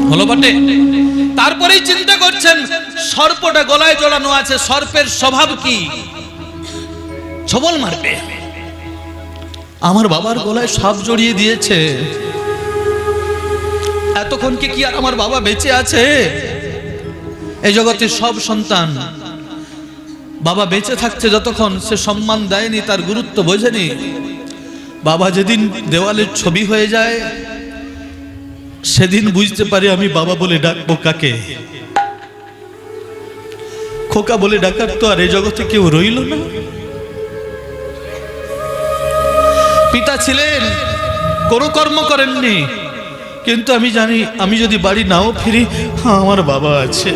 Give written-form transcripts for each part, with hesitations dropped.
হলো বটে। তারপরেই চিন্তা করছেন সর্পটা গলায় জড়ানো আছে, সর্পের স্বভাব কি? ছবল মারবে। আমার বাবার গলায় সাপ জড়িয়ে দিয়েছে, এতক্ষণ কি আর আমার বাবা বেঁচে আছে? এই জগতের সব সন্তান বাবা বেঁচে থাকছে যতক্ষণ সে সম্মান দেয়নি, তার গুরুত্ব বোঝেনি। বাবা যেদিন দেওয়ালের ছবি হয়ে যায় সেদিন বুঝতে পারি আমি বাবা বলে ডাকবো কাকে। খোকা বলে ডাকার তো আর এই জগতে কেউ রইল না। পিতা ছিলেন, কোনো কর্ম করেননি, কিন্তু আমি জানি আমি যদি বাড়ি নাও ফিরি, আমার বাবা আছে।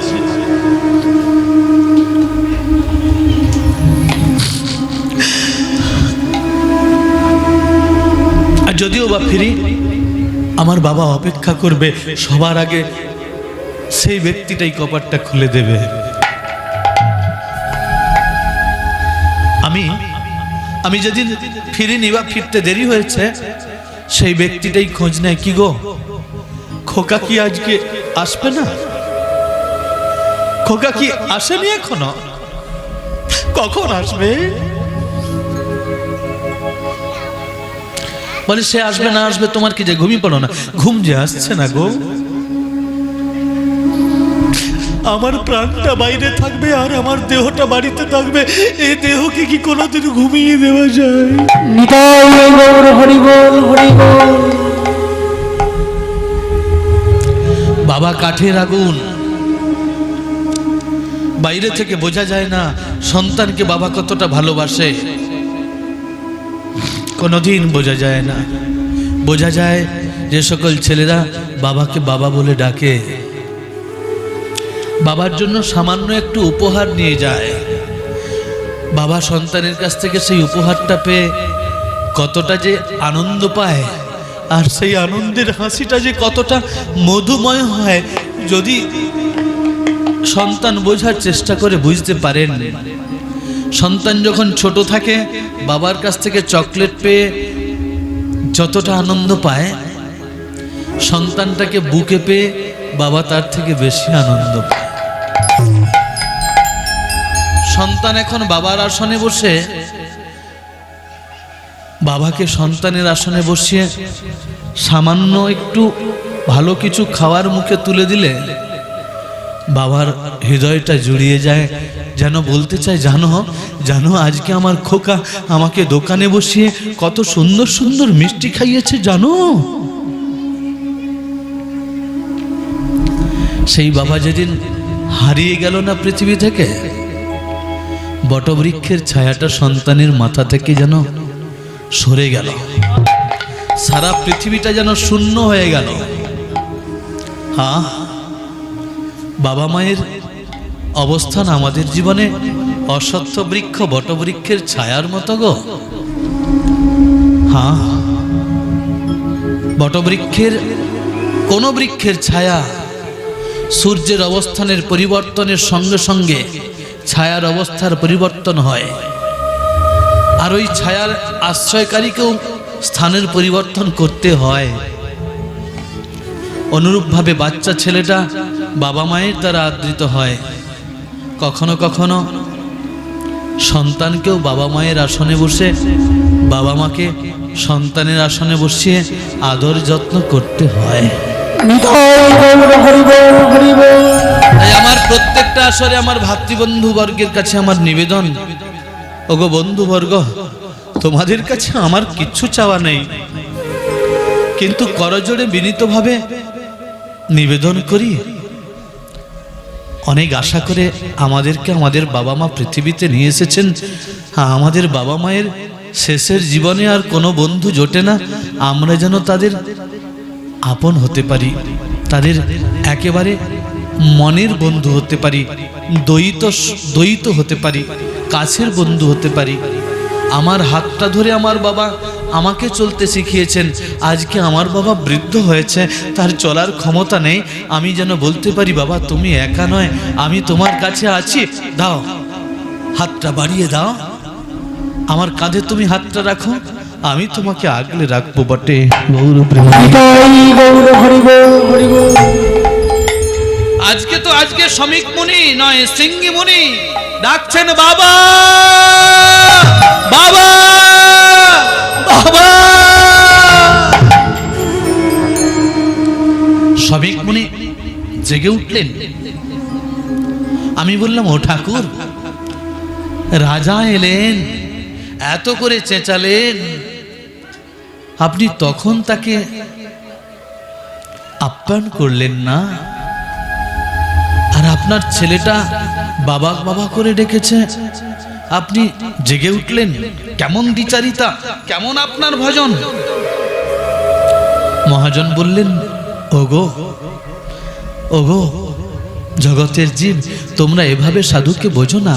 আর যদিও বা ফিরি, আমার বাবা অপেক্ষা করবে, সবার আগে সেই ব্যক্তিটাই কপাটটা খুলে দেবে। আমি যেদিন ফিরিনি বা ফিরতে দেরি হয়েছে, সেই ব্যক্তিটাই খোঁজ নেয়, কি গো খোকা কি আজকে আসবে না? খোকা কি আসেনি এখনো? কখন আসবে? বলে সে আসবে না আসবে তোমার কি, যে ঘুমিয়ে পড়ো না? ঘুম যে আসছে না গো। আমার প্রাণটা বাইরে থাকবে আর আমার দেহটা বাড়িতে থাকবে, এই দেহকে কি কোনোদিন ঘুমিয়ে দেওয়া যায়? নিতাই গৌর হরি বল, হরি বল। বাবা কাঠের আগুন, বাইরে থেকে বোঝা যায় না সন্তানকে বাবা কতটা ভালোবাসে, কোনোদিন বোঝা যায় না। বোঝা যায় যে সকল ছেলেরা বাবাকে বাবা বলে ডাকে, বাবার জন্য সামান্য একটু উপহার নিয়ে যায়, বাবা সন্তানের কাছ থেকে সেই উপহারটা পেয়ে কতটা যে আনন্দ পায়, আর সেই আনন্দের হাসিটা যে কতটা মধুময় হয়, যদি সন্তান বোঝার চেষ্টা করে বুঝতে পারেন। সন্তান যখন ছোট থাকে বাবার কাছ থেকে চকলেট পেয়ে যতটা আনন্দ পায়, সন্তানটাকে বুকে পেয়ে বাবা তার থেকে বেশি আনন্দ পায়। সন্তান এখন বাবার আসনে বসে, বাবাকে সন্তানের আসনে বসিয়ে সামান্য একটু ভালো কিছু খাওয়ার মুখে তুলে দিলে বাবার হৃদয়টা জুড়িয়ে যায়, যেন বলতে চায়, জানো জানো আজকে আমার খোকা আমাকে দোকানে বসিয়ে কত সুন্দর সুন্দর মিষ্টি খাইয়েছে জানো। সেই বাবা যেদিন হারিয়ে গেল না পৃথিবী থেকে, বটবৃক্ষের ছায়াটা সন্তানের মাথা থেকে যেন সরে গেল, সারা পৃথিবীটা যেন শূন্য হয়ে গেল। হ্যাঁ, বাবা মায়ের অবস্থান আমাদের জীবনে অশ্বত্থ বৃক্ষ বটবৃক্ষের ছায়ার মতো গো। হ্যাঁ, বটবৃক্ষের কোন বৃক্ষের ছায়া সূর্যের অবস্থানের পরিবর্তনের সঙ্গে সঙ্গে ছায়ার অবস্থার পরিবর্তন হয়, আর ওই ছায়ার আশ্রয়কারীকেও স্থানের পরিবর্তন করতে হয়। অনুরূপভাবে বাচ্চা ছেলেটা বাবা মায়ের দ্বারা আদৃত হয়, কখনো কখনো সন্তানকেও বাবা মায়ের আসনে বসে বাবা মাকে সন্তানের আসনে বসিয়ে আদর যত্ন করতে হয়। তাই আমার প্রত্যেকটা আসরে আমার ভাতৃবন্ধু বর্গের কাছে আমার নিবেদন, ওগো বন্ধুবর্গ, তোমাদের কাছে আমার কিচ্ছু চাওয়া নেই, কিন্তু করজোড়ে বিনীতভাবে নিবেদন করি, অনেক আশা করে আমাদেরকে আমাদের বাবা মা পৃথিবীতে নিয়ে এসেছেন। আমাদের বাবা মায়ের শেষের জীবনে আর কোনো বন্ধু জোটে না, আমরা যেন তাদের আপন হতে পারি, তাদের একেবারে মনের বন্ধু হতে পারি, দ্বৈত হতে পারি, কাছের বন্ধু হতে পারি। আমার হাতটা ধরে আমার বাবা আমাকে চলতে শিখিয়েছেন, আজকে আমার বাবা বৃদ্ধ হয়েছে, তার চলার ক্ষমতা নেই, আমি যেন বলতে পারি বাবা তুমি একা নয়, আমি তোমার কাছে আছি, দাও হাতটা বাড়িয়ে দাও, আমার কাঁধে তুমি হাতটা রাখো, আমি তোমাকে আগলে রাখবো বটে। গৌর প্রেম। আজকে শ্রমিক মুনি নয়, সিঙ্গি মুনি ডাকছেন বাবা বাবা বাবা। শ্রমিক মুনি জেগে উঠলেন। আমি বললাম, ও ঠাকুর, রাজা এলেন, এত করে চেঁচালেন, আপনি তখন তাকে আপ্যায়ন করলেন না, আর আপনার ছেলেটা বাবা বাবা করে ডেকেছে, আপনি জেগে উঠলেন। কেমন দ্বিচারিতা, কেমন আপনার ভজন। মহাজন বললেন, ওগো ওগো জগতের জীব, তোমরা এভাবে সাধুকে বোঝো না।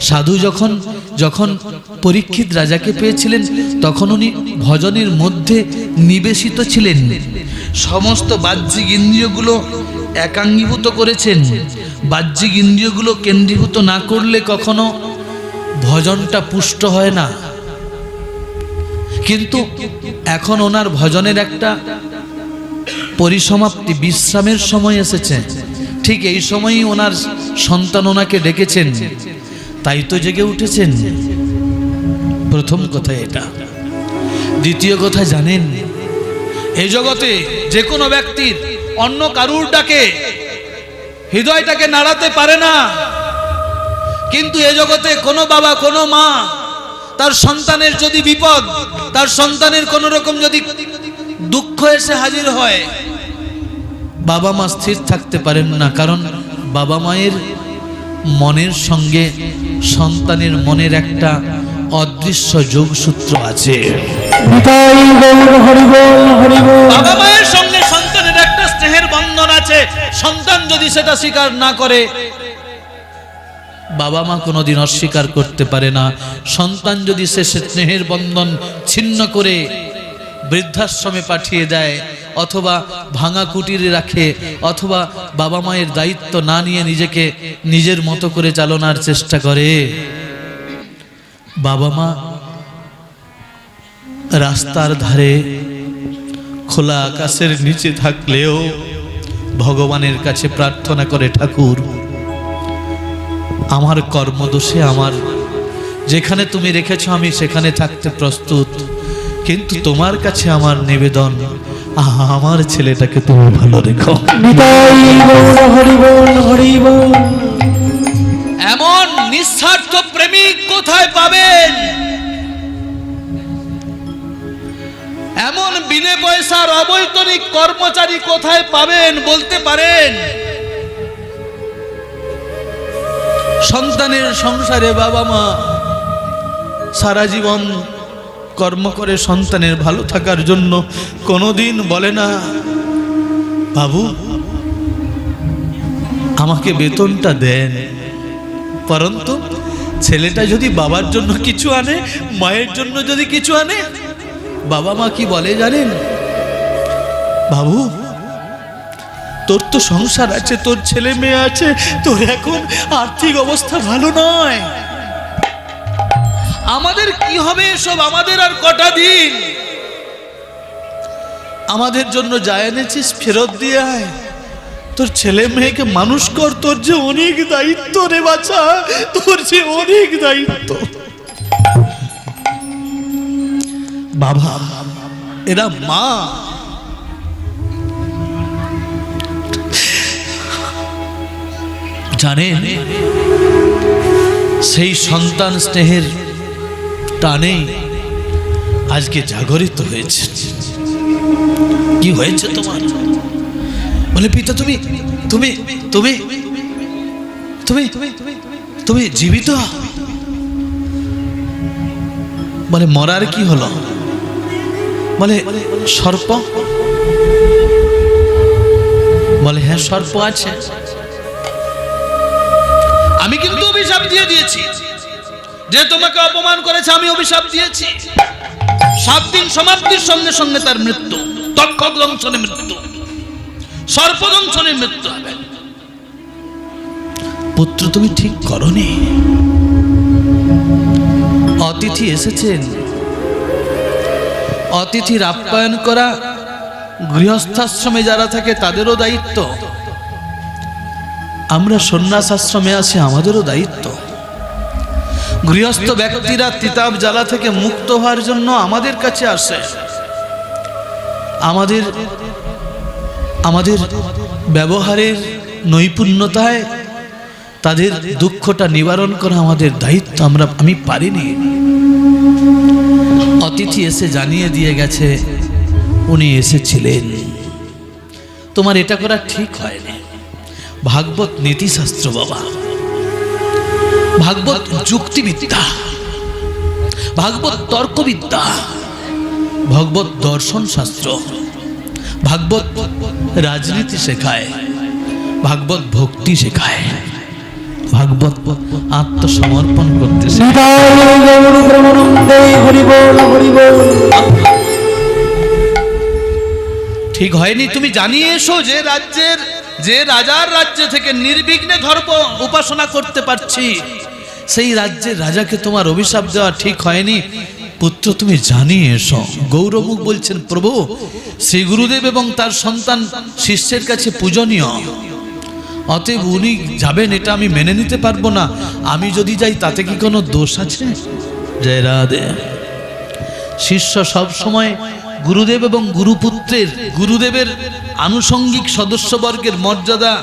সাধু যখন যখন পরীক্ষিত রাজাকে পেয়েছিলেন, তখন উনি ভজনের মধ্যে নিবেশিত ছিলেন। সমস্ত বাহ্যিক ইন্দ্রিয়গুলো একাঙ্গীভূত করেছেন। বাহ্যিক ইন্দ্রিয়গুলো কেন্দ্রীভূত না করলে কখনো ভজনটা পুষ্ট হয় না। কিন্তু এখন ওনার ভজনের একটা পরিসমাপ্তি, বিশ্রামের সময় এসেছে। ঠিক এই সময়ই ওনার সন্তান ওনাকে ডেকেছেন, তাই তো জেগে উঠেছেন। প্রথম কথা এটা। দ্বিতীয় কথা, জানেন, এই জগতে যে কোনো ব্যক্তির অন্য কারুর ডাকে হৃদয়টাকে নাড়াতে পারে না, কিন্তু এ জগতে কোনো বাবা কোনো মা তার সন্তানের যদি বিপদ, তার সন্তানের কোনো রকম যদি দুঃখ এসে হাজির হয়, বাবা মা স্থির থাকতে পারেন না। কারণ বাবা মায়ের মনের সঙ্গে সন্তানের মনের একটা অদৃশ্য যোগসূত্র আছে। বাবা মায়ের সঙ্গে সন্তানের একটা স্নেহের বন্ধন আছে। সন্তান যদি সেটা স্বীকার না করে, বাবা মা কোনোদিন অস্বীকার করতে পারে না। সন্তান যদি সে স্নেহের বন্ধন ছিন্ন করে বৃদ্ধাশ্রমে পাঠিয়ে দেয়, অথবা ভাঙা কুটিরে রাখে, অথবা বাবা মায়ের দায়িত্ব না নিয়ে নিজেকে নিজের মতো করে চালানোর চেষ্টা করে, বাবা মা রাস্তার ধারে খোলা আকাশের নিচে থাকলেও ভগবানের কাছে প্রার্থনা করে, ঠাকুর, আমার কর্মদোষে আমার যেখানে তুমি রেখেছো আমি সেখানে থাকতে প্রস্তুত, কিন্তু তোমার কাছে আমার নিবেদন, আমার ছেলেটাকে তুমি ভালো রেখো। এমন নিঃস্বার্থ প্রেমিক কোথায় পাবেন? এমন বিনে পয়সার অবৈতনিক কর্মচারী কোথায় পাবেন বলতে পারেন? সন্তানের সংসারে বাবা মা সারা জীবন কর্ম করে সন্তানের ভালো থাকার জন্য কোনোদিন বলে না, বাবু আমাকে বেতনটা দেন। পরন্তু ছেলেটা যদি বাবার জন্য কিছু আনে, মায়ের জন্য যদি কিছু আনে, বাবা মা কি বলে জানেন? বাবু, তোর তো সংসার আছে, তোর ছেলে মেয়ে আছে, তোর এখন আর্থিক অবস্থা ভালো নয়, আমাদের কি হবে এসব? আমাদের আর কটা দিন, আমাদের জন্য যা এনেছিস ফেরত দিয়ে আয়, তোর ছেলে মেয়েকে মানুষ কর, তোর যে অনেক দায়িত্ব রে বাছা, তোর যে অনেক দায়িত্ব। বাবা, এরা মা, জানেন, সেই সন্তান স্নেহের টানে আজকে জাগরিত হয়েছে। কি হয়েছে তোমার? বলে, পিতা তুমি তুমি তুমি তুমি তুমি জীবিত? বলে, মরার কি হলো? বলে, সর্প। বলে, হ্যাঁ সর্প আছে। আমি কিন্তু অভিশাপ দিয়ে দিয়েছি, যে তোমাকে অপমান করেছে আমি অভিশাপ দিয়েছি। 7 দিন সমাপ্তির সঙ্গে সঙ্গে তার মৃত্যু, তক্ষক দংশনে মৃত্যু, সর্প দংশনে মৃত্যু হবে। পুত্র, তুমি ঠিক করনি। অতিথি এসেছেন, অতিথির আপ্যায়ন করা গৃহস্থাশ্রমে যারা থাকে তাদেরও দায়িত্ব। আমরা সন্ন্যাস আশ্রমে আছি, আমাদেরও দায়িত্ব। গৃহস্থ ব্যক্তিরা তিতাব জ্বালা থেকে মুক্ত হওয়ার জন্য আমাদের কাছে আসে। আমাদের আমাদের ব্যবহারের নৈপুণ্যতায় তাদের দুঃখটা নিবারণ করা আমাদের দায়িত্ব। আমি পারিনি। অতিথি এসে জানিয়ে দিয়ে গেছে উনি এসেছিলেন। তোমার এটা করা ঠিক হয়নি। ভাগবত নীতিশাস্ত্র বাবা, ভাগবত যুক্তিবিদ্যা, ভাগবত তর্কবিদ্যা, ভাগবত দর্শন শাস্ত্র, ভাগবত রাজনীতি শেখায়, ভাগবত ভক্তি শেখায়, ভাগবত আত্মসমর্পণ করতে শেখায়। ঠিক হয়নি। তুমি জানিয়ে এসো যে রাজার রাজ্য থেকে নির্বিঘ্নে ধর্ম উপাসনা করতে পারছি, সেই রাজ্যের রাজাকে তোমার অভিশাপ দেওয়া ঠিক হয়নি। পুত্র তুমি জানিয়ে এসো। গৌরমুখ বলছেন, প্রভু শ্রী গুরুদেব এবং তার সন্তান শিষ্যের কাছে পূজনীয়, অতএব উনি যাবেন এটা আমি মেনে নিতে পারবো না। আমি যদি যাই তাতে কি কোনো দোষ আছে? জয় রাধে। শিষ্য সব সময় গুরুদেব এবং গুরুপুত্রের, গুরুদেবের আনুষঙ্গিক সদস্যবর্গের মর্যাদা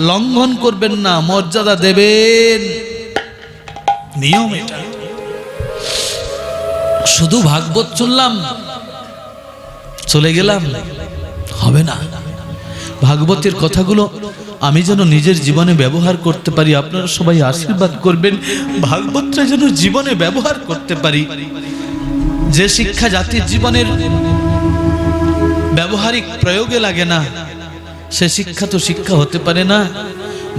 লঙ্ঘন করবেন না, মর্যাদা দেবেন, নিয়ম এটা। শুধু ভাগবত শুনলাম চলে গেলাম হবে না। ভাগবতের কথাগুলো আমি যেন নিজের জীবনে ব্যবহার করতে পারি। আপনারা সবাই আশীর্বাদ করবেন ভাগবতটা যেন জীবনে ব্যবহার করতে পারি। যে শিক্ষা জাতির জীবনের ব্যবহারিক প্রয়োগে লাগে না, সে শিক্ষা তো শিক্ষা হতে পারে না।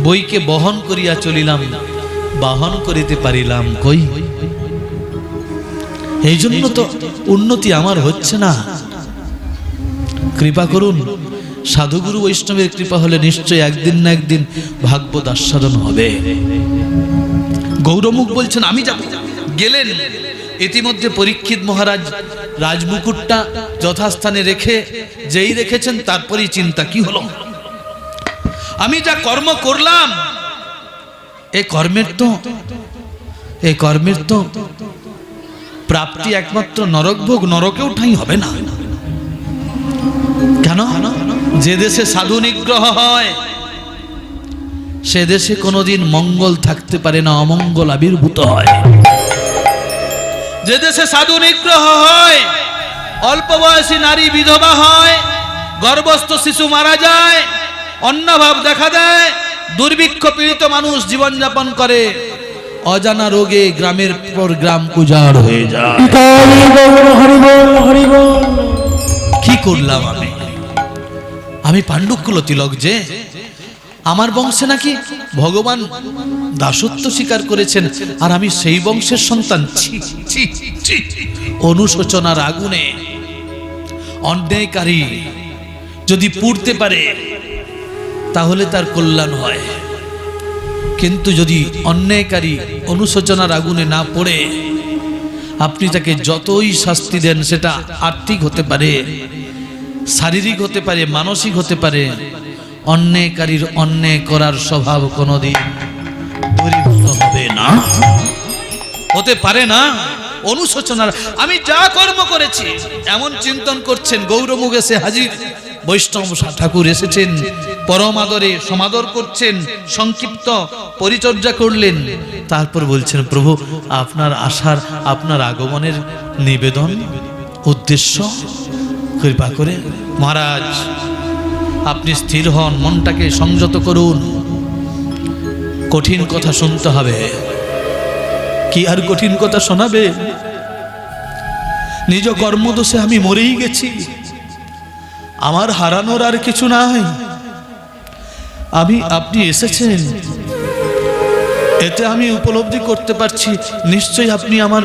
বইকে বহন করিয়া চলিলাম, বাহন করিতে পারিলাম কই। এই জন্য তো উন্নতি আমার হচ্ছে না। কৃপা করুন। সাধুগুরু বৈষ্ণবের কৃপা হলে নিশ্চয়ই একদিন না একদিন ভাগবত আস্বাদন হবে। গৌরমুখ বলছেন আমি যাব। গেলেন। ইতিমধ্যে পরীক্ষিত মহারাজ রাজমুকুটটা যথাস্থানে রেখে যেই রেখেছেন তারপরই চিন্তা কি হলো। আমি যা কর্ম করলাম এই কর্মের তো প্রাপ্তি একমাত্র নরকভোগ, নরকেও ঠাঁই হবে না। কেন? যে দেশে সাধু নিগ্রহ হয় সে দেশে কোনোদিন মঙ্গল থাকতে পারে না, অমঙ্গল আবির্ভূত হয়। যে দেশে সাধু নিগ্রহ হয় অল্প বয়সী নারী বিধবা হয়, গর্ভস্থ শিশু মারা যায়, অন্নভাব দেখা দেয়, দুর্ভিক্ষ পীড়িত মানুষ জীবনযাপন করে, অজানা রোগে গ্রামের পর গ্রাম উজাড় হয়ে যায়। কি করলাম আমি পাণ্ডুকুল তিলক, যে আমার বংশে নাকি ভগবান দাসত্ব স্বীকার করেছেন আর আমি সেই বংশের সন্তান। অনুশোচনার আগুনে অন্যায়কারী যদি পুড়তে পারে তাহলে তার কল্যাণ হয়, কিন্তু যদি অন্যায়কারী অনুশোচনার আগুনে না পড়ে আপনি তাকে যতই শাস্তি দেন, সেটা আর্থিক হতে পারে, শারীরিক হতে পারে, মানসিক হতে পারে, অন্যায়কারীর অন্যায় করার স্বভাব কোনোদিন দূরীভূত হবে না, হতে পারে না। অনুশোচনার আমি যা কর্ম করেছি এমন চিন্তন করছেন। গৌরমুখ এসে হাজির। বৈষ্ণব ঠাকুর এসেছেন, পরম আদরে সমাদর করছেন, সংক্ষিপ্ত পরিচর্যা করলেন। তারপর বলছেন, প্রভু আপনার আসার, আপনার আগমনের নিবেদন উদ্দেশ্য কৃপা করে। মহারাজ আপনি স্থির হন, মনটাকে সংযত করুন। কঠিন কথা শুনতে হবে। কি আর কঠিন কথা শোনাবে? নিজ কর্মদোষে আমি মরেই গেছি, আমার হারানোর আর কিছু নাই। আপনি এসেছেন, এতে আমি উপলব্ধি করতে পারছি নিশ্চয়ই আপনি আমার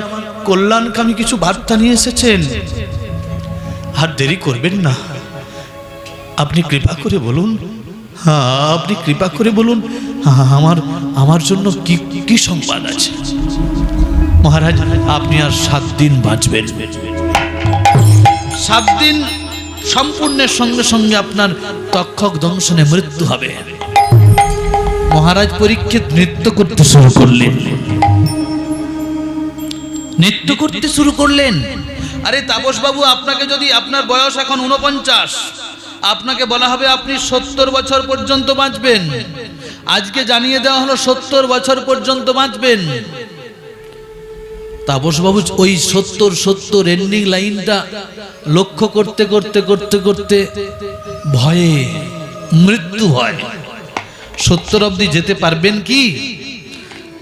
কল্যাণকামী কিছু বার্তা নিয়ে এসেছেন। আর দেরি করবেন না, আপনি কৃপা করে বলুন। হ্যাঁ, আপনি কৃপা করে বলুন আমার জন্য কি সংবাদ আছে। মহারাজ আপনি আর 7 দিন বাঁচবেন। 7 দিন সম্পূর্ণের সঙ্গে সঙ্গে আপনার তক্ষক দংশনে মৃত্যু হবে। মহারাজ পরীক্ষিত নৃত্য করতে শুরু করলেন। নৃত্য করতে শুরু করলেন। আরে তাপস বাবু, আপনাকে যদি, আপনার বয়স এখন 49, আপনাকে বলা হবে আপনি 70 বছর পর্যন্ত বাঁচবেন। আজকে জানিয়ে দেওয়া হলো 70 বছর পর্যন্ত বাঁচবেন। তাপস বাবু ওই 70 এন্ডিং লাইনটা লক্ষ্য করতে করতে করতে করতে ভয়ে মৃত্যু হয়। 70 অবধি যেতে পারবেন কি?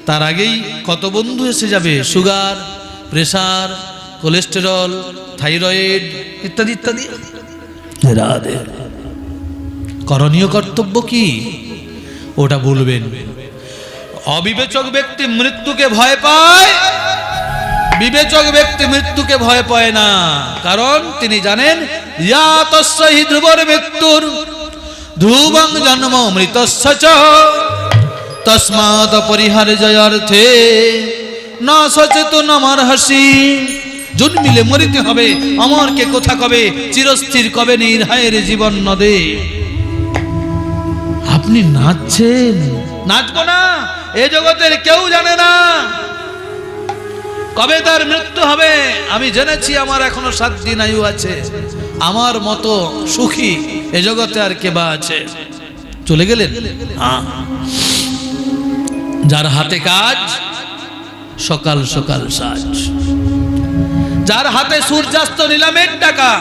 তার আগেই কত বন্ধু এসে যাবে, সুগার, প্রেসার, কোলেস্টেরল, থাইরয়েড ইত্যাদি ইত্যাদি। করণীয় কর্তব্য কি ওটা বলবেন। অবিবেচক ব্যক্তি মৃত্যুকে ভয় পায়, বিবেচক ব্যক্তি মৃত্যুকে ভয় পায় না। কারণ তিনি জানেন ইয়া তস্যহি ধ্রুবর মৃত্যুর ধ্রুবং জন্ম মৃতস্য চ তস্মাৎ পরিহার্যর্থে ন সচেতন অমরহসি। জন্মিলে মরিতে হবে, অমরকে কোথা কবে, চিরস্থির কবে নির্হায়ের জীবন নদে। আপনি নাচছেন, নাচবো না, এ জগতের কেউ জানে না কবে তার মৃত্যু হবে। আমি জেনেছি আমার এখনো 7 দিন আয়ু আছে। আমার মতো সুখী এ জগতে আর কে বা আছে? চলে গেলেন। যার হাতে কাজ সকাল সকাল সাজ, যার হাতে সূর্যাস্ত নিলামের টাকা,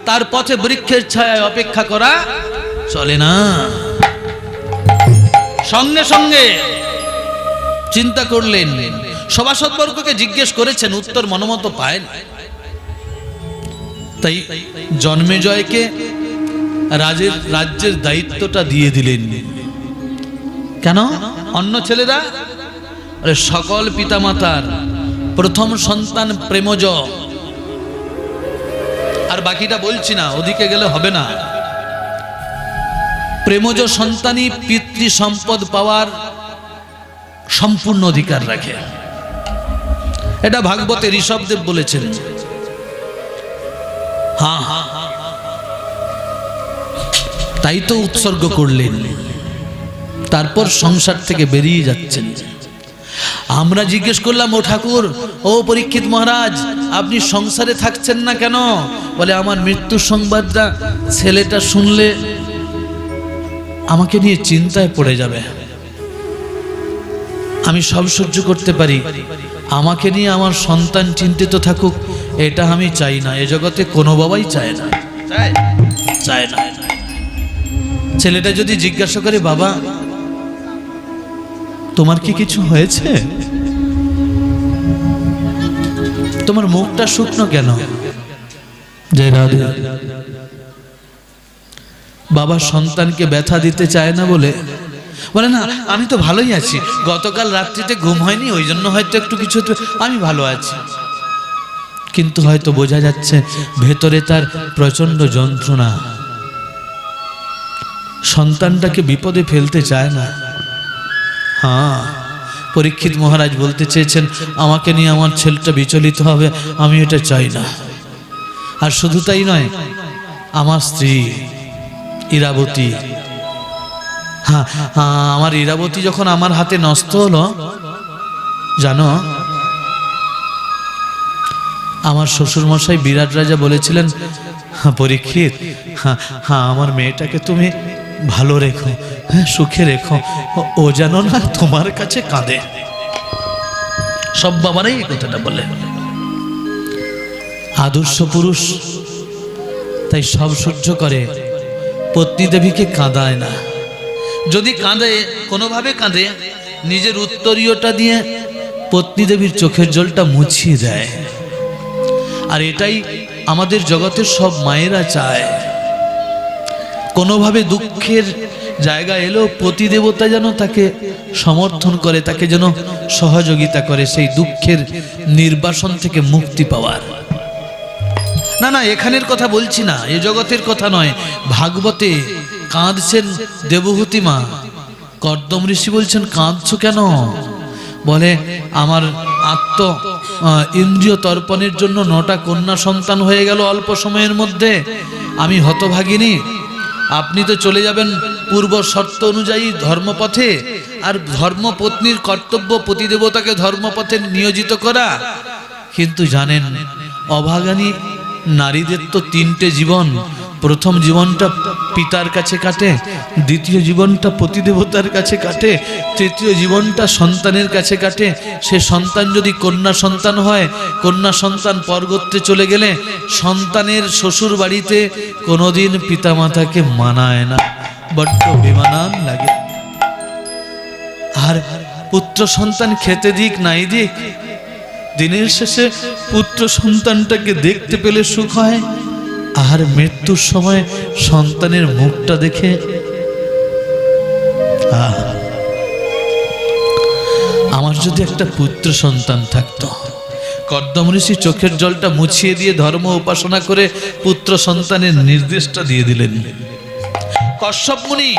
তার পথে বৃক্ষের ছায়ায় অপেক্ষা করা চলে না। সঙ্গে সঙ্গে চিন্তা করলেন, সভাসদবর্গকে জিজ্ঞেস করেছেন, উত্তর মনোমত পায় না। তাই জন্মেজয়কে রাজ্যের দায়িত্বটা দিয়ে দিলেন। কেন? অন্য ছেলেরা, সকল পিতামাতার প্রথম সন্তান প্রেমজ, আর বাকিটা বলছি না, ওদিকে গেলে হবে না। প্রেমজ সন্তানই পিতৃ সম্পদ পাওয়ার সম্পূর্ণ অধিকার রাখে। এটা ভাগবতে ঋষভদেব বলেছেন। হ্যাঁ, তাই তো উৎসর্গ করলেন, তারপর সংসার থেকে বেরিয়ে যাচ্ছেন। আমরা জিজ্ঞেস করলাম, ও ঠাকুর, ও পরীক্ষিত মহারাজ, আপনি সংসারে থাকছেন না কেন? বলে আমার মৃত্যুর সংবাদটা ছেলেটা শুনলে আমাকে নিয়ে চিন্তায় পড়ে যাবে। আমি সব সহ্য করতে পারি, আমাকে নিয়ে আমার সন্তান চিন্তিত থাকুক এটা আমি চাই না। এ জগতে কোনো বাবাই চায় না, চায় না। ছেলেটা যদি জিজ্ঞাসা করে, বাবা তোমার কি কিছু হয়েছে? তোমার মুখটা শুকনো কেন? বাবা সন্তানকে ব্যথা দিতে চায় না বলে বলে, না আমি তো ভালোই আছি, গতকাল রাত্রিতে ঘুম হয়নি, ওই জন্য হয়তো একটু কিছু, আমি ভালো আছি। কিন্তু হয়তো বোঝা যাচ্ছে ভেতরে তার প্রচন্ড যন্ত্রণা, সন্তানটাকে বিপদে ফেলতে চায় না। হ্যাঁ, পরীক্ষিত মহারাজ বলতে চেয়েছেন, আমাকে নিয়ে আমার ছেলেটা বিচলিত হবে, আমি এটা চাই না। আর শুধু তাই নয়, আমার স্ত্রী ইরাবতী, হ্যাঁ আমার ইরাবতী যখন আমার হাতে নষ্ট হলো, জানো আমার শ্বশুরমশাই বিরাট রাজা বলেছিলেন, পরীক্ষিত হ্যাঁ আমার মেয়েটাকে তুমি ভালো রেখো, হ্যাঁ সুখে রেখো, ও যেন না তোমার কাছে কাঁদে। সব বাবারাই এই কথাটা বলে। আদর্শ পুরুষ তাই সব সহ্য করে, পত্নী দেবীকে কাঁদায় না। যদি কাঁদে, কোনোভাবে কাঁদে, নিজের উত্তরীয়টা দিয়ে পত্নী দেবীর চোখের জলটা মুছিয়ে দেয়। আর এটাই আমাদের জগতের সব মায়েরা চায়। কোনোভাবে দুঃখের জায়গা এলেও পতিদেবতা যেন তাকে সমর্থন করে, তাকে যেন সহযোগিতা করে সেই দুঃখের নির্বাসন থেকে মুক্তি পাওয়ার। না না, এখানের কথা বলছি না, এ জগতের কথা নয়। ভাগবতে কাঁদছেন দেবহূতি মা। কর্দম ঋষি বলছেন, কাঁদছো কেন? বলে, আমার আত্ম ইন্দ্রিয় তর্পণের জন্য 9টা কন্যা সন্তান হয়ে গেল অল্প সময়ের মধ্যে। আমি হতভাগিনী, আপনি তো চলে যাবেন পূর্ব শর্ত অনুযায়ী ধর্মপথে, আর ধর্মপত্নীর কর্তব্য পতিদেবতাকে ধর্মপথে নিয়োজিত করা। কিন্তু জানেন, অভাগানী নারীদের তো তিনটে জীবন। প্রথম জীবনটা পিতার কাছে কাটে, দ্বিতীয় জীবনটা পতিদেবতার কাছে কাটে, তৃতীয় জীবনটা সন্তানের কাছে কাটে। সে সন্তান যদি কন্যা সন্তান হয়, কন্যা সন্তান পরগোত্রে চলে গেলে সন্তানের শ্বশুর বাড়িতে কোনোদিন পিতামাতাকে মানায় না, বড্ড বেমানান লাগে। আর পুত্র সন্তান খেতে দিক নাই দিক, দিনের শেষে পুত্র সন্তানটাকে দেখতে পেলে সুখ হয়, আর মৃত্যুর সময় সন্তানের মুখটা দেখে আমার যদি একটা পুত্র সন্তান থাকতো। কর্দম ঋষি চোখের জলটা মুছিয়ে দিয়ে ধর্ম উপাসনা করে পুত্র সন্তানের নির্দেশটা দিয়ে দিলেন। কশ্যপ মুনি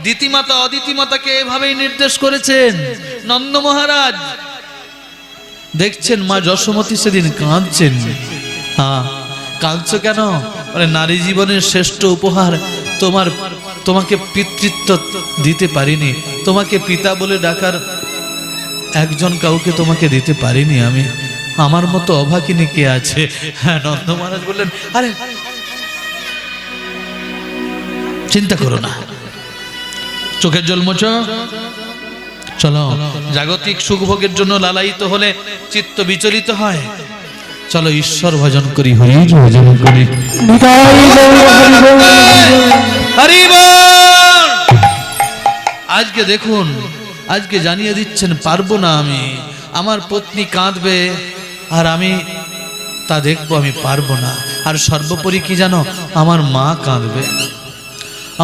দিতিমাতা অদিতিমাতাকে এভাবেই নির্দেশ করেছেন। নন্দ মহারাজ দেখছেন মা যশোমতী সেদিন কাঁদছেন। কাঁদছ কেন? মানে নারী জীবনের শ্রেষ্ঠ উপহার তোমাকে পিতৃত্ব দিতে পারিনি, তোমাকে পিতা বলে ডাকার একজন কাউকে তোমাকে দিতে পারিনি আমি, আমার মতো অভাগিনী কে আছে? হ্যাঁ, নন্দ মহারাজ বললেন, আরে চিন্তা করো না, চোখের জল মোছো, চলো। জাগতিক সুখভোগের জন্য লালায়িত হলে চিত্ত বিচলিত হয়, চলো ঈশ্বর ভজন করি, হরি ভজন করি। আজকে দেখুন, আজকে জানিয়ে দিচ্ছেন পারবো না আমি, আমার পত্নী কাঁদবে আর আমি তা দেখবো, আমি পারবো না। আর সর্বোপরি কি জানো, আমার মা কাঁদবে।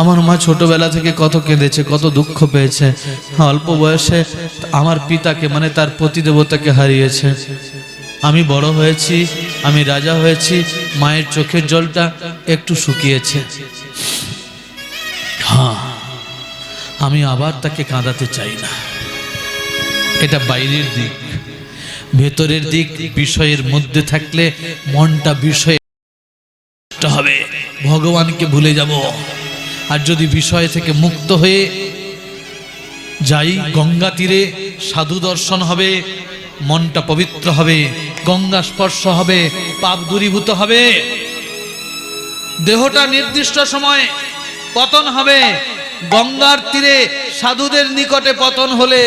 আমার মা ছোটবেলা থেকে কত কেঁদেছে, কত দুঃখ পেয়েছে, অল্প বয়সে আমার পিতাকে মানে তার পতিদেবতাকে হারিয়েছে। আমি বড় হয়েছি, আমি রাজা হয়েছি, মায়ের চোখের জলটা একটু শুকিয়েছে। হ্যাঁ, আমি আবার তাকে কাঁদাতে চাই না। এটা বাইরের দিক। ভেতরের দিক, বিষয়ের মধ্যে থাকলে মনটা বিষয়ে হবে, ভগবানকে ভুলে যাব। আর যদি বিষয় থেকে মুক্ত হয়ে যাই, গঙ্গা তীরে সাধু দর্শন হবে, মনটা পবিত্র হবে, গঙ্গা স্পর্শ হবে, পাপ দূরীভূত হবে, দেহটা নির্দিষ্ট সময় পতন হবে। গঙ্গার তীরে সাধুদের নিকটে পতন হলে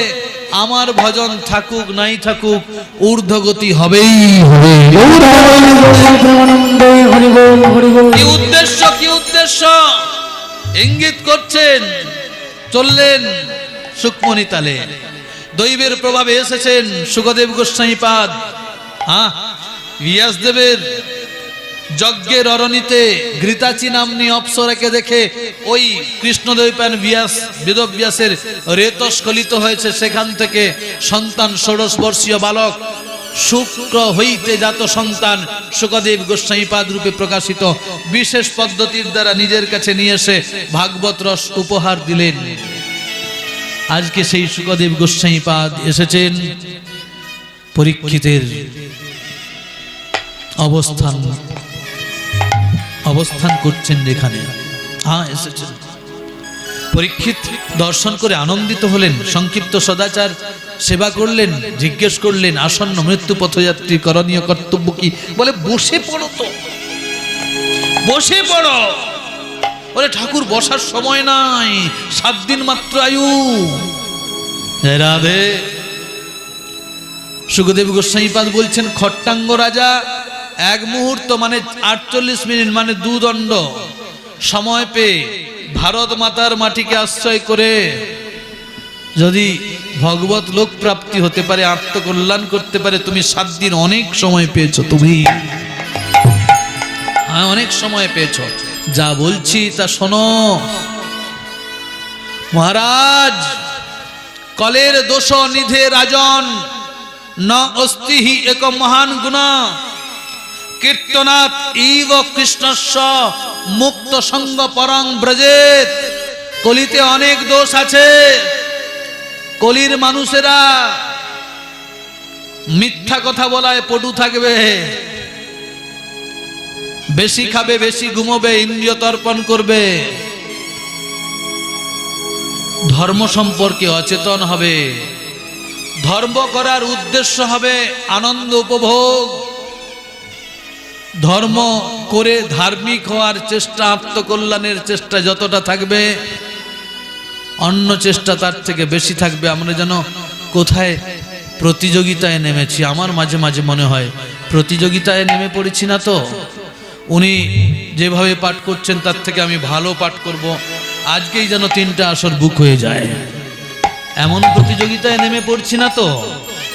আমার ভজন থাকুক নাই থাকুক ঊর্ধ্বগতি হবেই হবে। কি উদ্দেশ্য, কি উদ্দেশ্য ইঙ্গিত করছেন? চললেন সুকমনি তালে, দৈবের প্রভাবে এসেছেন সুখদেব গোস্বামীপাদ। ব্যাসদেবের যজ্ঞের অরণিতে ঘৃতাচি নাম্নী অপ্সরাকে দেখে ওই কৃষ্ণদ্বৈপায়ন ব্যাস, বেদব্যাসের রেতস্খলিত হয়েছে। সেখান থেকে সন্তান, ষোড়শ বর্ষীয় বালক, শুক্র হইতে জাত সন্তান সুখদেব গোস্বামীপাদ রূপে প্রকাশিত। বিশেষ পদ্ধতির দ্বারা নিজের কাছে নিয়ে এসে ভাগবত রস উপহার দিলেন। আজকে সেই সুখদেব গোস্বামীপাদ এসেছেন পরীক্ষিতের অবস্থান করছেন যেখানে। এসেছেন পরীক্ষিত, দর্শন করে আনন্দিত হলেন, সংক্ষিপ্ত সদাচার সেবা করলেন, জিজ্ঞেস করলেন আসন্ন মৃত্যু পথযাত্রী করণীয় কর্তব্য কি? বলে বসে পড়ো, তো বসে পড়ো। বলে ঠাকুর বসার সময় নাই, 7 দিন মাত্র আয়ু। রাধে। সুখদেব গোস্বামীপাদ বলছেন, খট্টাঙ্গ রাজা 1 মুহূর্ত মানে 48 মিনিট মানে 2 দণ্ড সময় পেয়ে ভারত মাতার মাটিকে আশ্রয় করে যদি ভগবত লোক প্রাপ্তি হতে পারে, আত্মকল্যাণ করতে পারে, তুমি 7 দিন অনেক সময় পেয়েছো। তুমি অনেক সময় পেয়েছো। যা বলছি তা শোনো মহারাজ। কলের দোষ নিধে রাজন, ন অস্তিহি এক মহান গুণ, কীর্তনাৎ ইব কৃষ্ণস্য মুক্ত সঙ্গ পরং ব্রজেত। কলিতে অনেক দোষ আছে। কলির মানুষেরা মিথ্যা কথা বলায় পটু থাকবে, বেশি খাবে, বেশি ঘুমোবে, ইন্দ্রিয় তর্পণ করবে। ধর্ম সম্পর্কে অচেতন হবে, ধর্ম করার উদ্দেশ্য হবে আনন্দ উপভোগ, ধর্ম করে ধার্মিক হওয়ার চেষ্টা, আত্মকল্যাণের চেষ্টা যতটা থাকবে, অন্য চেষ্টা তার থেকে বেশি থাকবে। আমরা যেন কোথায় প্রতিযোগিতায় নেমেছি। আমার মাঝে মাঝে মনে হয় প্রতিযোগিতায় নেমে পড়েছি না তো। উনি যেভাবে পাঠ করছেন তার থেকে আমি ভালো পাঠ করব, আজকেই যেন 3টা আসর বুক হয়ে যায়, এমন প্রতিযোগিতায় নেমে পড়ছি না তো।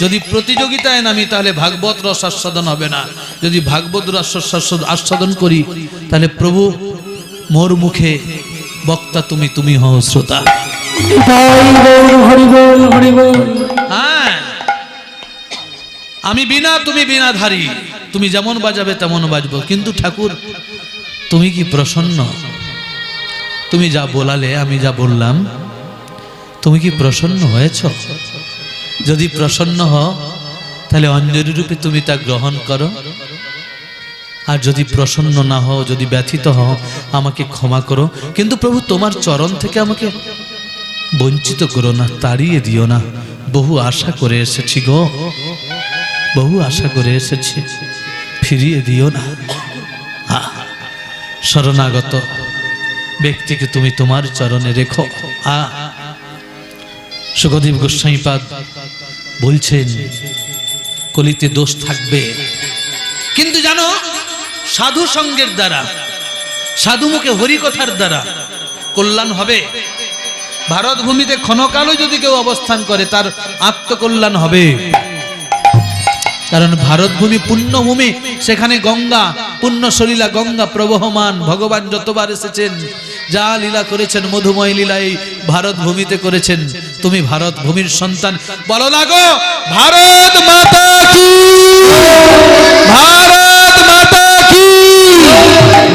যদি প্রতিযোগিতায় নামি তাহলে ভাগবত রস আস্বাদন হবে না। যদি ভাগবত রস আস্বাদন করি তাহলে প্রভু মোর মুখে বক্তা তুমি, তুমি হও শ্রোতা। হ্যাঁ, আমি বিনা, তুমি বিনাধারী, তুমি যেমন বাজাবে তেমন বাজবো। কিন্তু ঠাকুর তুমি কি প্রসন্ন? তুমি যা বলালে, আমি যা বললাম, তুমি কি প্রসন্ন হয়েছ? যদি প্রসন্ন হও তাহলে অঞ্জলি রূপে তুমি তা গ্রহণ করো। আর যদি প্রসন্ন না হও, যদি ব্যথিত হও, আমাকে ক্ষমা করো। কিন্তু প্রভু তোমার চরণ থেকে আমাকে বঞ্চিত করো না, তাড়িয়ে দিও না। বহু আশা করে এসেছি গো, বহু আশা করে এসেছি, ফিরিয়ে দিও না। শরণাগত ব্যক্তিকে তুমি তোমার চরণে রেখো। সুখদেব গোস্বামীপাদ বলছেন কলিতে দোষ থাকবে, কিন্তু জানো সাধু সঙ্গের দ্বারা, সাধু মুখে হরিকথার দ্বারা কল্যাণ হবে। ভারত ভূমিতে ক্ষণকালও যদি কেউ অবস্থান করে তার আত্মকল্যাণ হবে। কারণ ভারত ভূমি পুণ্যভূমি, সেখানে গঙ্গা, পুণ্য সলীলা গঙ্গা প্রবহমান। ভগবান যতবার এসেছেন, যা লীলা করেছেন, মধুময় লীলা এই ভারত ভূমিতে করেছেন। তুমি ভারত ভূমির সন্তান, বলো না গো ভারত মাতা কি, ভারত মাতা কি,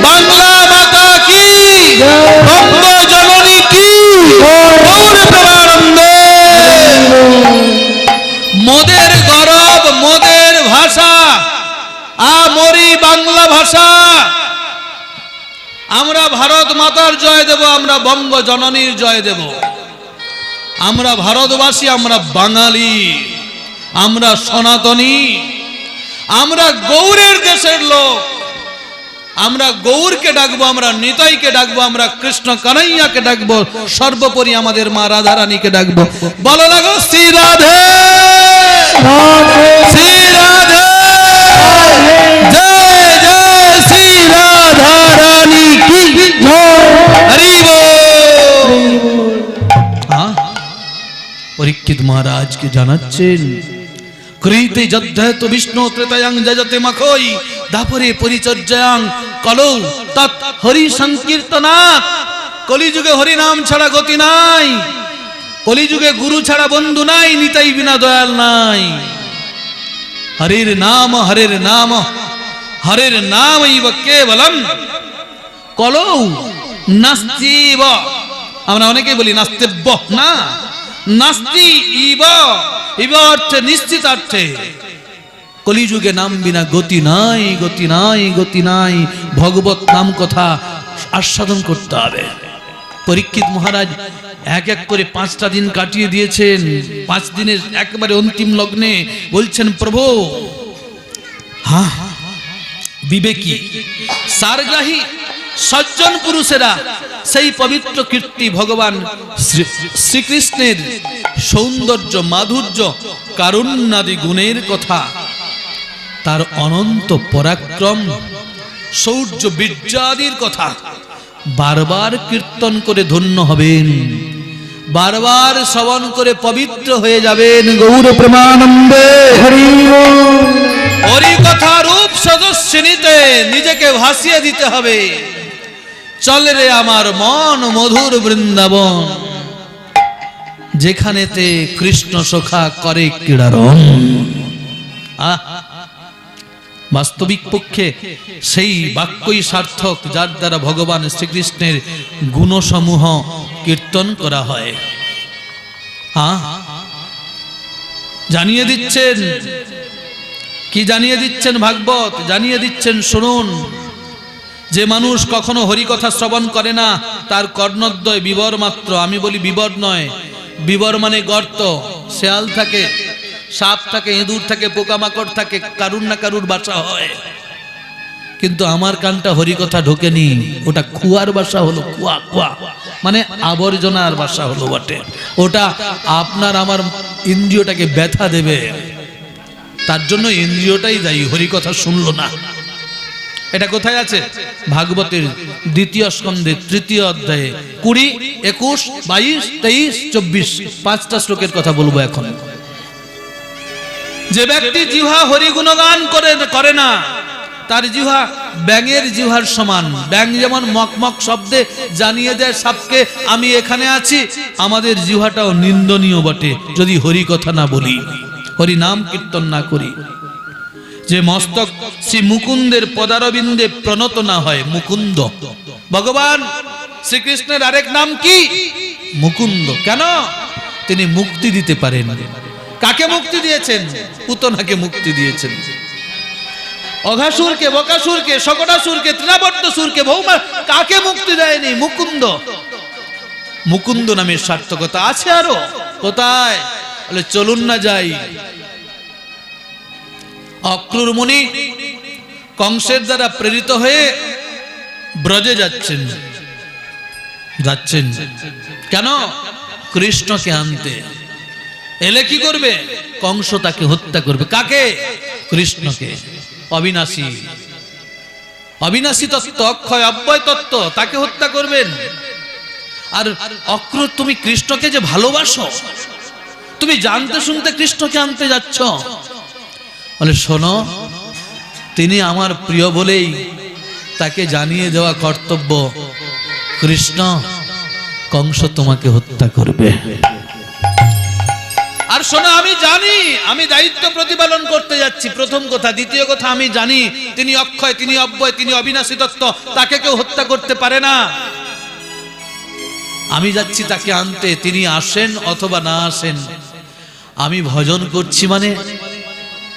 বাংলা মাতা কি, বঙ্গ জননী কি, গৌর প্রেমানন্দে। মোদের গৌরব, মোদের ভাষা, আমরি বাংলা ভাষা। আমরা ভারত মাতার জয় দেব, আমরা বঙ্গ জননীর জয় দেব। আমরা ভারতবাসী, আমরা বাঙালি, আমরা সনাতনী, আমরা গৌরের দেশের লোক। আমরা গৌরকে ডাকবো, আমরা নিতাইকে ডাকবো, আমরা কৃষ্ণ কানাইয়াকে ডাকবো, সর্বোপরি আমাদের মা রাধারানীকে ডাকবো। বলো না গো শ্রী রাধে, শ্রী রাধে, জয় জয় শ্রী রাধারানী কি হরি বল। পরীক্ষিত মহারাজকে জানাচ্ছেন কৃতে যদ্ধেত বিষ্ণু ত্রেতায়াং যজতে মখৈ দাপরে পরিচর্যাং কলৌ তৎ হরি সংকীর্তনাৎ। কলিযুগে হরি নাম ছাড়া গতি নাই, কলিযুগে গুরু ছাড়া বন্ধু নাই, নিতাই বিনা দয়াল নাই। হরির নাম, হরির নাম, হরির নামৈব কেবলম কলৌ নাস্তিব। আমরা অনেকেই বলি নাস্তিব্য, না, নাস্তি ইব, ইব অর্থে নিশ্চিতার্থে। কলিযুগে নাম বিনা গতি নাই, গতি নাই, গতি নাই। ভগবত নাম কথা আস্বাদন করতে হবে। পরীক্ষিত মহারাজ এক এক করে 5টা দিন কাটিয়ে দিয়েছেন। 5 দিনের একেবারে অন্তিম লগ্নে বলছেন প্রভু, হ্যাঁ বিবেকী সারগ্রাহী সজ্জন পুরুষেরা সেই পবিত্র কীর্তি ভগবান শ্রীকৃষ্ণের সৌন্দর্য, মাধুর্য, কারুণ্যাদি গুণের কথা, তার অনন্ত পরাক্রম, শৌর্য, বীর্যাদির কথা বারবার কীর্তন করে ধন্য হবেন, বারবার শ্রবণ করে পবিত্র হয়ে যাবেন। গৌর প্রেমানন্দে হরি বল। হরি কথা রূপ সদস্যিনীতে নিজেকে ভাসিয়ে দিতে হবে। চলে রে আমার মন মধুর বৃন্দাবন, যেখানেতে কৃষ্ণ সখা করে ক্রীড়ারণ। বাস্তবিক পক্ষে সেই বাক্যই সার্থক যার দ্বারা ভগবান শ্রীকৃষ্ণের গুণসমূহ কীর্তন করা হয়। জানিয়ে দিচ্ছেন, কি জানিয়ে দিচ্ছেন ভাগবত? জানিয়ে দিচ্ছেন শুনুন, যে মানুষ কখনো হরিকথা শ্রবণ করে না তার কর্ণদ্বয় বিবর মাত্র। আমি বলি বিবর নয়, বিবর মানে গর্ত। শেয়াল থাকে, সাপ থাকে, ইঁদুর থাকে, পোকামাকড় থাকে, কারুর না কারুর বাসা হয়। কিন্তু আমার কানটা হরিকথা ঢোকেনি, ওটা কুয়ার বাসা হলো। কুয়া কুয়া মানে আবর্জনার বাসা হলো বটে। ওটা আপনার আমার ইন্দ্রিয়টাকে ব্যথা দেবে, তার জন্য ইন্দ্রিয়টাই দায়ী, হরিকথা শুনলো না। এটা কোথায় আছে? ভাগবতের 2য় স্কন্ধে 3য় অধ্যায়ে 20, 21, 22, 23, 24 5টা শ্লোকের কথা বলবো এখন। যে ব্যক্তি জিহ্বা হরি গুণগান করে না, তার জিহ্বা ব্যাঙের জিহ্বার সমান। ব্যাঙ যেমন মকমক শব্দে জানিয়ে দেয় সাপকে আমি এখানে আছি, আমাদের জিহ্বাটাও নিন্দনীয় বটে যদি হরি কথা না বলি, হরি নাম কীর্তন না করি। যে মস্তক শ্রী মুকুন্দের পদারবিন্দে প্রণত না হয়, মুকুন্দ ভগবান শ্রীকৃষ্ণের আরেক নাম কি? মুকুন্দ। কেন? তিনি মুক্তি দিতে পারেন। কাকে মুক্তি দিয়েছেন? পুতনাকে মুক্তি দিয়েছেন। অঘাসুরকে, বকাসুরকে, শকটাসুরকে, তৃণাবর্তসুরকে, ভৌমা কাকে মুক্তি দেয়নি? মুকুন্দ। মুকুন্দ নামের সার্থকতা আছে আরো। কোথায়? বলে চলুন না যাই। অক্রূর মুনি কংসের দ্বারা প্রেরিত হয়ে ব্রজে যাচ্ছেন। কেন? কৃষ্ণকে আনতে। এলে কি করবে? কংস তাকে হত্যা করবে। কাকে? কৃষ্ণকে। অবিনাশী, অবিনাশী তত্ত্ব, অক্ষয় অব্যয় তত্ত্ব, তাকে হত্যা করবেন। আর অক্রূর তুমি কৃষ্ণকে যে ভালোবাসো, তুমি জানতে শুনতে কৃষ্ণকে আনতে যাচ্ছ। বলে শোনো, তিনি আমার প্রিয় বলেই তাকে জানিয়ে দেওয়া কর্তব্য, কৃষ্ণ কংস তোমাকে হত্যা করবে। আর শোনো, আমি জানি আমি দায়িত্ব প্রতিপালন করতে যাচ্ছি, প্রথম কথা। দ্বিতীয় কথা, আমি জানি তিনি অক্ষয়, তিনি অব্যয়, তিনি অবিনাশী তত্ত্ব, তাকে কেউ হত্যা করতে পারে না। আমি যাচ্ছি তাকে আনতে, তিনি আসেন অথবা না আসেন, আমি ভজন করছি মানে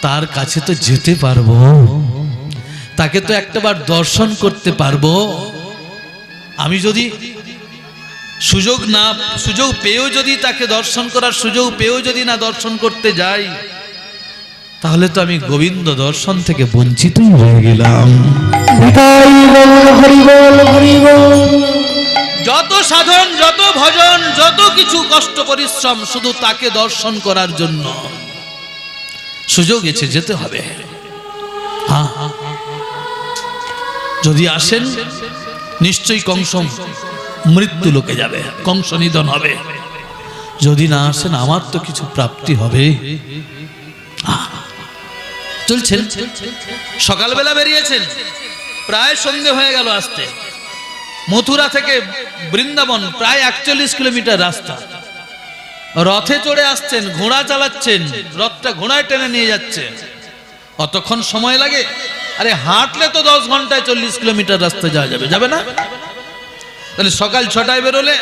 তার কাছে তো যেতে পারবো, তাকে তো একটাবার দর্শন করতে পারবো। আমি যদি সুযোগ পেয়েও যদি তাকে দর্শন করার সুযোগ পেয়েও যদি না দর্শন করতে যাই, তাহলে তো আমি গোবিন্দ দর্শন থেকে বঞ্চিতই হয়ে গেলাম। যত সাধন, যত ভজন, যত কিছু কষ্ট পরিশ্রম, শুধু তাকে দর্শন করার জন্য। সুযোগ এসে যেতে হবে। যদি আসেন নিশ্চয়ই কংস মৃত্যু লোকে যাবে, কংস নিধন হবে। যদি না আসেন আমার তো কিছু প্রাপ্তি হবে। চলছেন, সকালবেলা বেরিয়েছেন, প্রায় সন্ধে হয়ে গেল আসতে। মথুরা থেকে বৃন্দাবন প্রায় 41 কিলোমিটার রাস্তা। রথে চড়ে আসছেন, ঘোড়া চালাচ্ছেন, রথটা ঘোড়ায় টেনে নিয়ে যাচ্ছে। অতক্ষণ সময় লাগে? আরে হাঁটলে তো 10 ঘন্টায় 40 কিলোমিটার রাস্তা যাওয়া যাবে, যাবে না? তাহলে সকাল 6টায় বেরোলে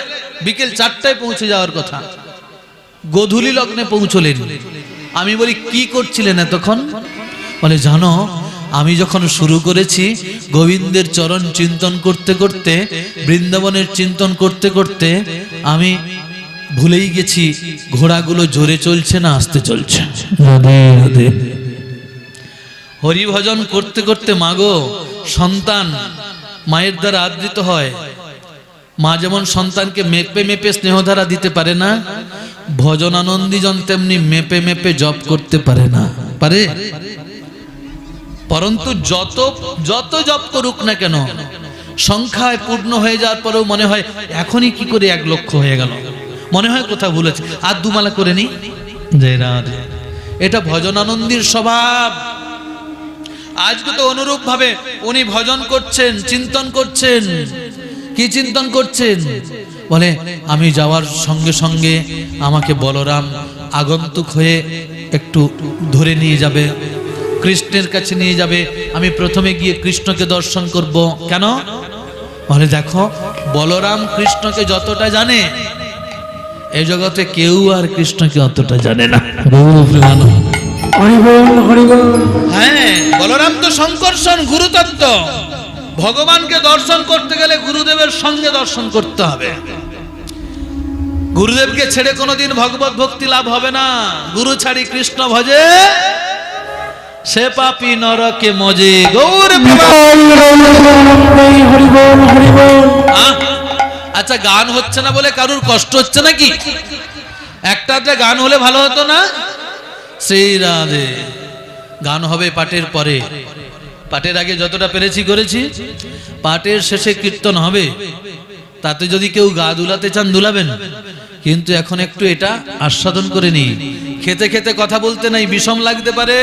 বিকেল 4টায় পৌঁছে যাওয়ার কথা, গোধূলি লগ্নে পৌঁছলেন। আমি বলি কি করছিলেন এতক্ষণ? বলে জানো, আমি যখন শুরু করেছি গোবিন্দের চরণ চিন্তন করতে করতে, বৃন্দাবনের চিন্তন করতে করতে, আমি ভুলেই গেছি ঘোড়াগুলো জোরে চলছে না আস্তে চলছে। হরি ভজন করতে করতে মাগো, সন্তান মায়ের দ্বারা আদৃত হয়। মা যেমন সন্তানকে মেপে মেপে স্নেহধারা দিতে পারে না, ভজনানন্দীজন তেমনি মেপে মেপে জপ করতে পারে না। পারে? পরন্তু যত জপ করুক না কেন, সংখ্যায় পূর্ণ হয়ে যাওয়ার পরেও মনে হয় এখনই কি করে 1 লক্ষ হয়ে গেল, মনে হয় কোথাও ভুলেছে, আর 2 মালা করে নি। এটা ভজনানন্দীর স্বভাব। আজকে তো অনুরূপ ভাবে উনি ভজন করছেন, চিন্তন করছেন। কি চিন্তন করছেন? বলে আমি যাওয়ার সঙ্গে সঙ্গে আমাকে বলরাম আগন্তুক হয়ে একটু ধরে নিয়ে যাবে, কৃষ্ণের কাছে নিয়ে যাবে। আমি প্রথমে গিয়ে কৃষ্ণকে দর্শন করব। কেন? বলে দেখো, বলরাম কৃষ্ণকে যতটা জানে, এই জগতে কেউ আর কৃষ্ণকে অতটা জানে না। হ্যাঁ, বলরাম তো সংকর্ষণ গুরুতত্ত্ব, ভগবানকে দর্শন করতে গেলে গুরুদেবের সঙ্গে দর্শন করতে হবে। গুরুদেবকে ছেড়ে কোনোদিন ভগবত ভক্তি লাভ হবে না। গুরু ছাড়ি কৃষ্ণ ভজে সে পাপী নরকে মজে। গৌর হরি বল হরি বল। আচ্ছা, গান হচ্ছে না বলে কারুর কষ্ট হচ্ছে নাকি? একটা গান হলে ভালো হতো না? সেই রাধে গান হবে পাঠের পরে, পাঠের আগে যতটা পেরেছি করেছি, পাঠের শেষে কীর্তন হবে। তাতে যদি কেউ গা দুলাতে চান দুলাবেন, কিন্তু এখন একটু এটা আস্বাদন করে নি। খেতে খেতে কথা বলতে নাই, বিষম লাগতে পারে।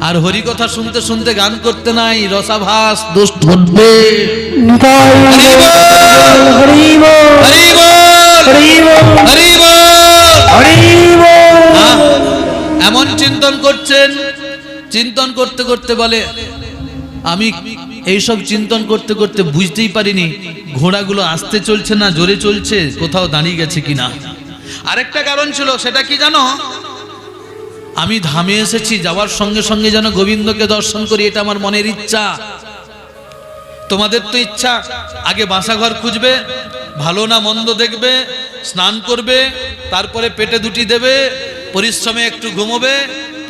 আর হরি কথা শুনতে শুনতে গান করতে নাই, রসাভাস দোষ ঘটবে। এমন চিন্তন করছেন, চিন্তন করতে করতে বলে আমি এইসব চিন্তন করতে করতে বুঝতেই পারিনি ঘোড়াগুলো আস্তে চলছে না জোরে চলছে, কোথাও দাঁড়িয়ে গেছে কিনা। আরেকটা কারণ ছিল, সেটা কি জানো? আমি ধামে এসেছি, যাওয়ার সঙ্গে সঙ্গে যেন গোবিন্দকে দর্শন করি, এটা আমার মনের ইচ্ছা। তোমাদের তো ইচ্ছা আগে বাসাঘর খুঁজবে, ভালো না মন্দ দেখবে, স্নান করবে, তারপরে পেটে দুটি দেবে, পরিশ্রমে একটু ঘুমোবে,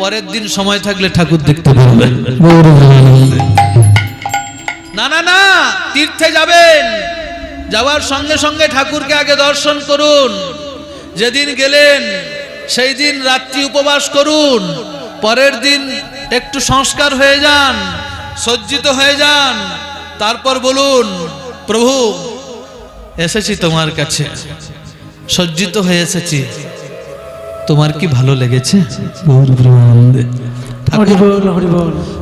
পরের দিন সময় থাকলে ঠাকুর দেখতে পারবে। না না না, তীর্থে যাবেন, যাওয়ার সঙ্গে সঙ্গে ঠাকুরকে আগে দর্শন করুন। যেদিন গেলেন সেই দিন রাত্রি উপবাস করুন, পরের দিন একটু সংস্কার হয়ে যান, সজ্জিত হয়ে যান, তারপর বলুন প্রভু এসেছি তোমার কাছে, সজ্জিত হয়ে এসেছি, তোমার কি ভালো লেগেছে?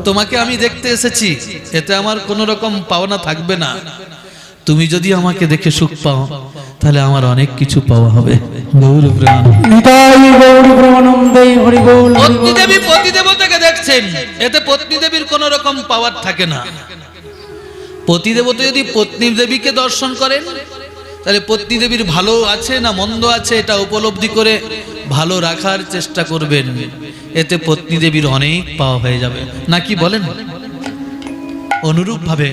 তোমাকে আমি দেখতে এসেছি, এতে আমার কোনো রকম পাওনা থাকবে না। তুমি যদি আমাকে দেখে সুখ পাও তাহলে আমার অনেক কিছু পাওয়া হবে। পত্নী দেবী পতিদেবতাকে দেখছেন, এতে পত্নী দেবীর কোনো রকম পাওয়ার থাকে না। পতিদেবতা যদি পত্নী দেবীকে দর্শন করেন তাহলে পত্নী দেবীর ভালো আছে না মন্দ আছে এটা উপলব্ধি করে ভালো রাখার চেষ্টা করবেন, এতে পত্নী দেবীর অনেক পাওয়া হয়ে যাবে, নাকি বলেন? অনুরূপ ভাবে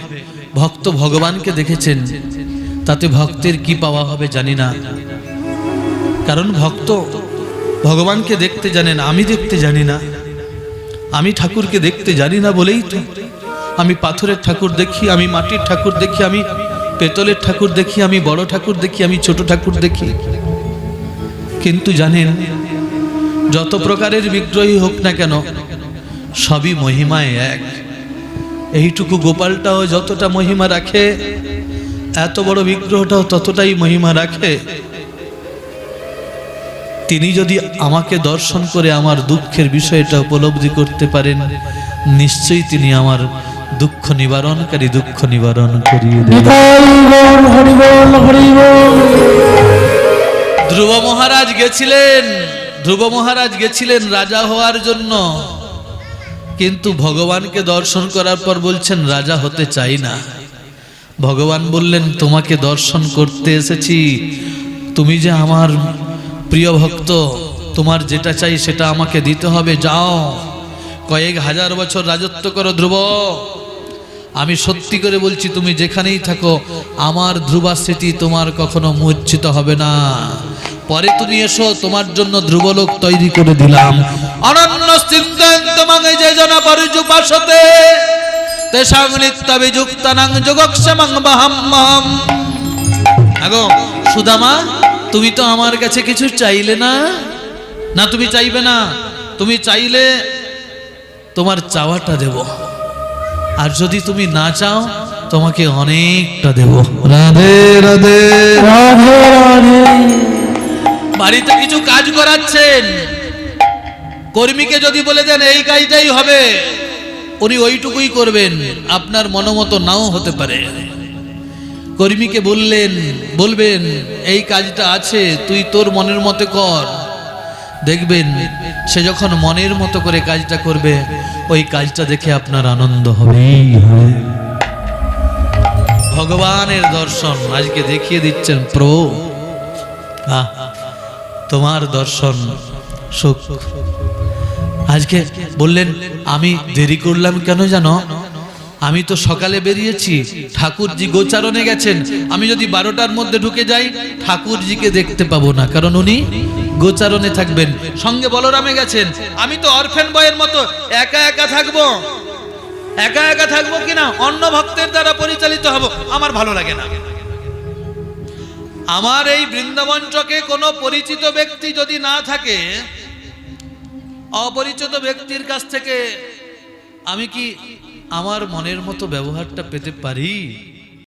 ভক্ত ভগবানকে দেখেছেন, তাতে ভক্তের কি পাওয়া হবে জানি না, কারণ ভক্ত ভগবানকে দেখতে জানেন, আমি দেখতে জানি না। আমি ঠাকুরকে দেখতে জানি না বলেই তো আমি পাথরের ঠাকুর দেখি, আমি মাটির ঠাকুর দেখি, আমি পেতলের ঠাকুর দেখি, আমি বড় ঠাকুর দেখি, আমি ছোট ঠাকুর দেখি। কিন্তু জানেন, যত প্রকারের বিগ্রহী হোক না কেন সবই মহিমায় এক। এইটুকু গোপালটাও যতটা মহিমা রাখে, এত বড় বিগ্রহটাও ততটাই মহিমা রাখে। তিনি যদি আমাকে দর্শন করে আমার দুঃখের বিষয়টা উপলব্ধি করতে পারেন, নিশ্চয়ই তিনি আমার দুঃখ নিবারণকারী, দুঃখ নিবারণ করিয়ে দেবেন। ধ্রুব মহারাজ গেছিলেন, ধ্রুব মহারাজ গেছিলেন রাজা হওয়ার জন্য, কিন্তু ভগবানকে দর্শন করার পর বলছেন রাজা হতে চাই না। ভগবান বললেন তোমাকে দর্শন করতে এসেছি, তুমি যে আমার প্রিয় ভক্ত, তোমার যেটা চাই সেটা আমাকে দিতে হবে, যাও কয়েক হাজার বছর রাজত্ব করো ধ্রুব। আমি সত্যি করে বলছি, তুমি যেখানেই থাকো আমার ধ্রুবা স্মৃতি তোমার কখনো মূর্ছিত হবে না। পরে তুমি এসো, তোমার জন্য ধ্রুবলোক তৈরি করে দিলাম। অনন্য চিন্তন তোমাকে যে জন পরিযুপাসতে তেষাং নিত্যাভিযুক্তানাং যোগক্ষেমং বাহাম্যহম। আগো সুদামা, তুমি তো আমার কাছে কিছু চাইলে না, না তুমি চাইবে না, তুমি চাইলে তোমার চাওয়াটা দেব, আর যদি তুমি না চাও তোমাকে অনেকটা দেব। রাধে রাধে রাধে রাধে। বাড়িতে কিছু কাজ করাচ্ছেন, কর্মীকে যদি বলে দেন এই কাজটাই হবে, উনি ওইটুকুই করবেন, আপনার মনোমতো নাও হতে পারে। কর্মীকে বলবেন এই কাজটা আছে, তুই তোর মনের মতো কর, দেখবেন সে যখন মনের মতো করে কাজটা করবে, ওই কাজটা দেখে আপনার আনন্দ হবেই হবে। ভগবানের দর্শন আজকে দেখিয়ে দিচ্ছেন প্রভু, তোমার দর্শন সুখ। আজকে বললেন আমি দেরি করলাম কেন জানো? আমি তো সকালে বেরিয়েছি, ঠাকুরজি গোচারণে গেছেন। আমি যদি 12টার মধ্যে ঢুকে যাই, ঠাকুরজিকে দেখতে পাবো না, কারণ উনি গোচারণে থাকবেন। সঙ্গে বলরামে গেছেন। আমি তো অরফেন বয়ের মতো একা একা থাকবো, একা একা থাকবো কিনা, অন্য ভক্তের দ্বারা পরিচালিত হব, আমার ভালো লাগে না। আমার এই বৃন্দাবন চকে কোনো পরিচিত ব্যক্তি যদি না থাকে, অপরিচিত ব্যক্তির কাছ থেকে আমি কি আমার মনের মতো ব্যবহারটা পেতে পারি?